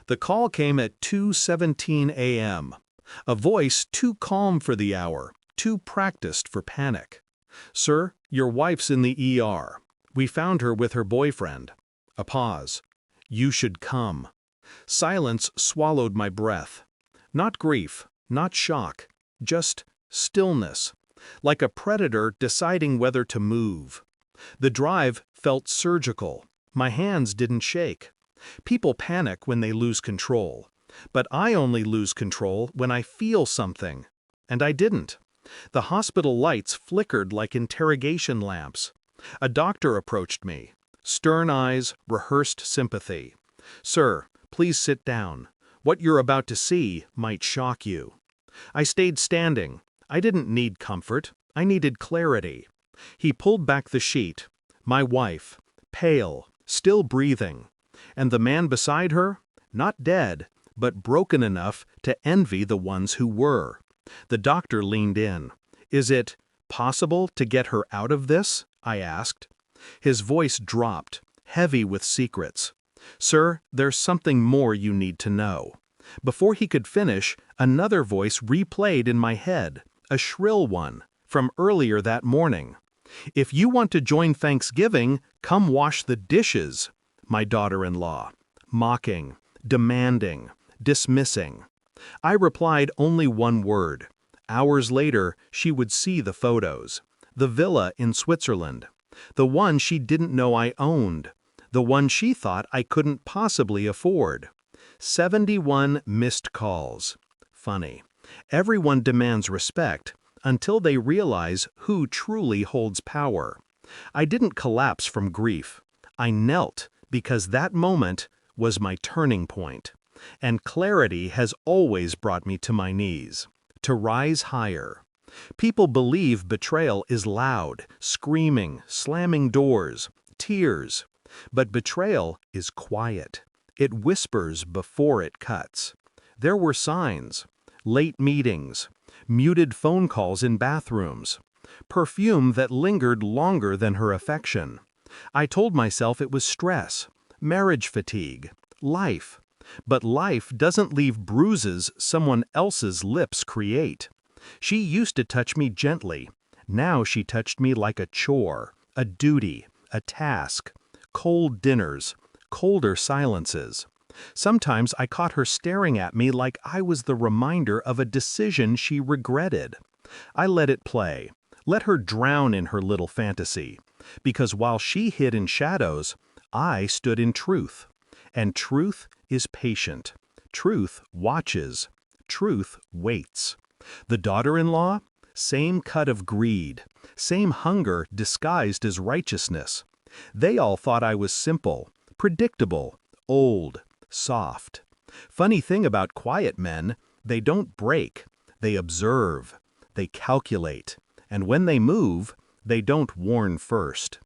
The call came at 2:17 a.m. A voice too calm for the hour, too practiced for panic. "Sir, your wife's in the ER. We found her with her boyfriend." A pause. "You should come." Silence swallowed my breath. Not grief, not shock, just stillness, like a predator deciding whether to move. The drive felt surgical. My hands didn't shake. People panic when they lose control. But I only lose control when I feel something. And I didn't. The hospital lights flickered like interrogation lamps. A doctor approached me. Stern eyes, rehearsed sympathy. "Sir, please sit down. What you're about to see might shock you." I stayed standing. I didn't need comfort. I needed clarity. He pulled back the sheet. My wife, pale, still breathing. And the man beside her, not dead, but broken enough to envy the ones who were. The doctor leaned in. "Is it possible to get her out of this?" I asked. His voice dropped, heavy with secrets. "Sir, there's something more you need to know." Before he could finish, another voice replayed in my head, a shrill one, from earlier that morning. "If you want to join Thanksgiving, come wash the dishes." My daughter-in-law. Mocking, demanding, dismissing. I replied only one word. Hours later, she would see the photos. The villa in Switzerland. The one she didn't know I owned. The one she thought I couldn't possibly afford. 71 missed calls. Funny. Everyone demands respect until they realize who truly holds power. I didn't collapse from grief. I knelt because that moment was my turning point. And clarity has always brought me to my knees, to rise higher. People believe betrayal is loud, screaming, slamming doors, tears. But betrayal is quiet. It whispers before it cuts. There were signs, late meetings, muted phone calls in bathrooms, perfume that lingered longer than her affection. I told myself it was stress, marriage fatigue, life. But life doesn't leave bruises someone else's lips create. She used to touch me gently. Now she touched me like a chore, a duty, a task. Cold dinners, colder silences. Sometimes I caught her staring at me like I was the reminder of a decision she regretted. I let it play, let her drown in her little fantasy. Because while she hid in shadows, I stood in truth. And truth is patient. Truth watches. Truth waits. The daughter-in-law? Same cut of greed. Same hunger disguised as righteousness. They all thought I was simple, predictable, old, soft. Funny thing about quiet men, they don't break. They observe. They calculate. And when they move, they don't warn first.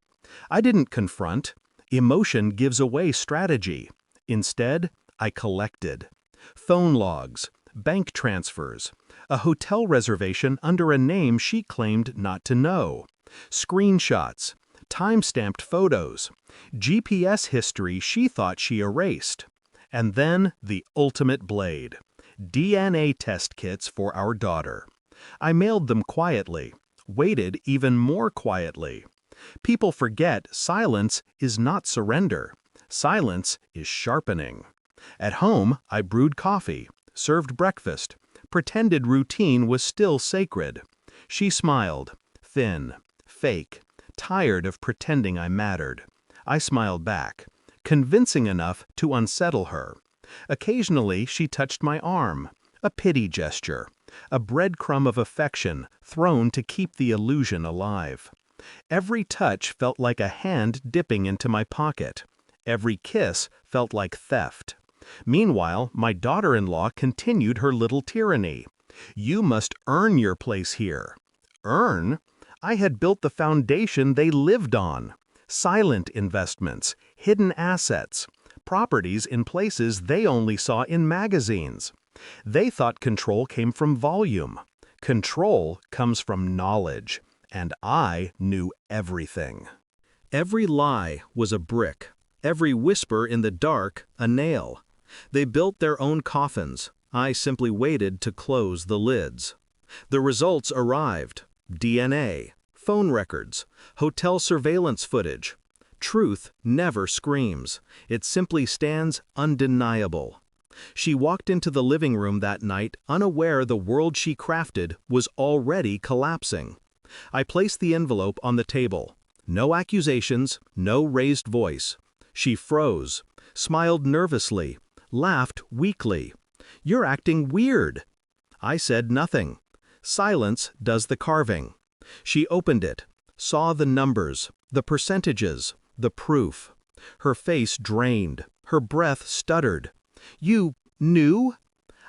I didn't confront. Emotion gives away strategy. Instead, I collected. Phone logs, bank transfers, a hotel reservation under a name she claimed not to know, screenshots, time-stamped photos, GPS history she thought she erased. And then the ultimate blade. DNA test kits for our daughter. I mailed them quietly, waited even more quietly. People forget silence is not surrender. Silence is sharpening. At home, I brewed coffee, served breakfast, pretended routine was still sacred. She smiled, thin, fake, tired of pretending I mattered. I smiled back, convincing enough to unsettle her. Occasionally, she touched my arm, a pity gesture, a breadcrumb of affection thrown to keep the illusion alive. Every touch felt like a hand dipping into my pocket. Every kiss felt like theft. Meanwhile, my daughter-in-law continued her little tyranny. "You must earn your place here." Earn? I had built the foundation they lived on. Silent investments, hidden assets, properties in places they only saw in magazines. They thought control came from volume. Control comes from knowledge. And I knew everything. Every lie was a brick. Every whisper in the dark, a nail. They built their own coffins. I simply waited to close the lids. The results arrived. DNA, phone records, hotel surveillance footage. Truth never screams. It simply stands undeniable. She walked into the living room that night unaware the world she crafted was already collapsing. I placed the envelope on the table. No accusations, no raised voice. She froze, smiled nervously, laughed weakly. "You're acting weird." I said nothing. Silence does the carving. She opened it, saw the numbers, the percentages, the proof. Her face drained, her breath stuttered. "You knew?"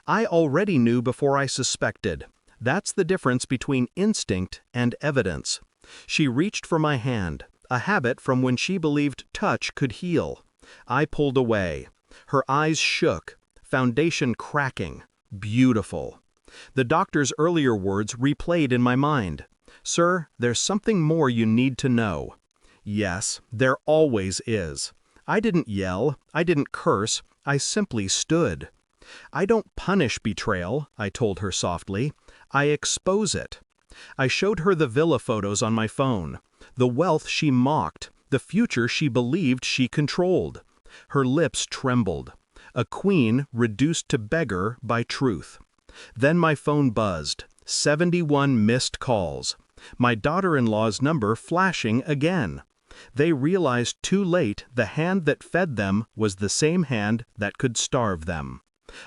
"I already knew before I suspected. That's the difference between instinct and evidence." She reached for my hand, a habit from when she believed touch could heal. I pulled away. Her eyes shook, foundation cracking. Beautiful. The doctor's earlier words replayed in my mind. "Sir, there's something more you need to know." Yes, there always is. I didn't yell, I didn't curse, I simply stood. "I don't punish betrayal," I told her softly. "I expose it." I showed her the villa photos on my phone, the wealth she mocked, the future she believed she controlled. Her lips trembled. A queen reduced to beggar by truth. Then my phone buzzed. 71 missed calls. My daughter-in-law's number flashing again. They realized too late the hand that fed them was the same hand that could starve them.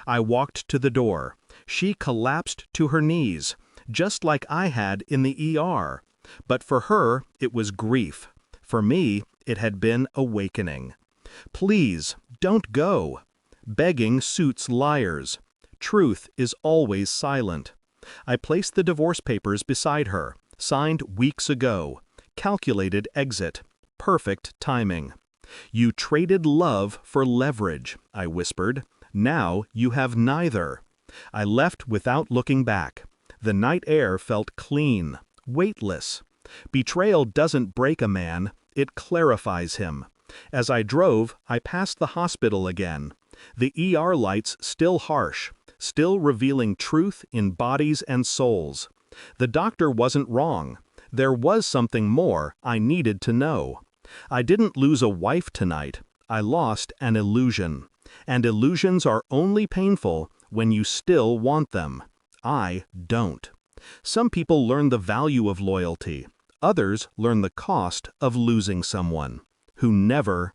I walked to the door. She collapsed to her knees, just like I had in the ER. But for her, it was grief. For me, it had been awakening. "Please, don't go." Begging suits liars. Truth is always silent. I placed the divorce papers beside her, signed weeks ago. Calculated exit. Perfect timing. "You traded love for leverage," I whispered. "Now you have neither." I left without looking back. The night air felt clean, weightless. Betrayal doesn't break a man, it clarifies him. As I drove, I passed the hospital again. The ER lights still harsh, still revealing truth in bodies and souls. The doctor wasn't wrong. There was something more I needed to know. I didn't lose a wife tonight. I lost an illusion. And illusions are only painful when you still want them. I don't. Some people learn the value of loyalty. Others learn the cost of losing someone who never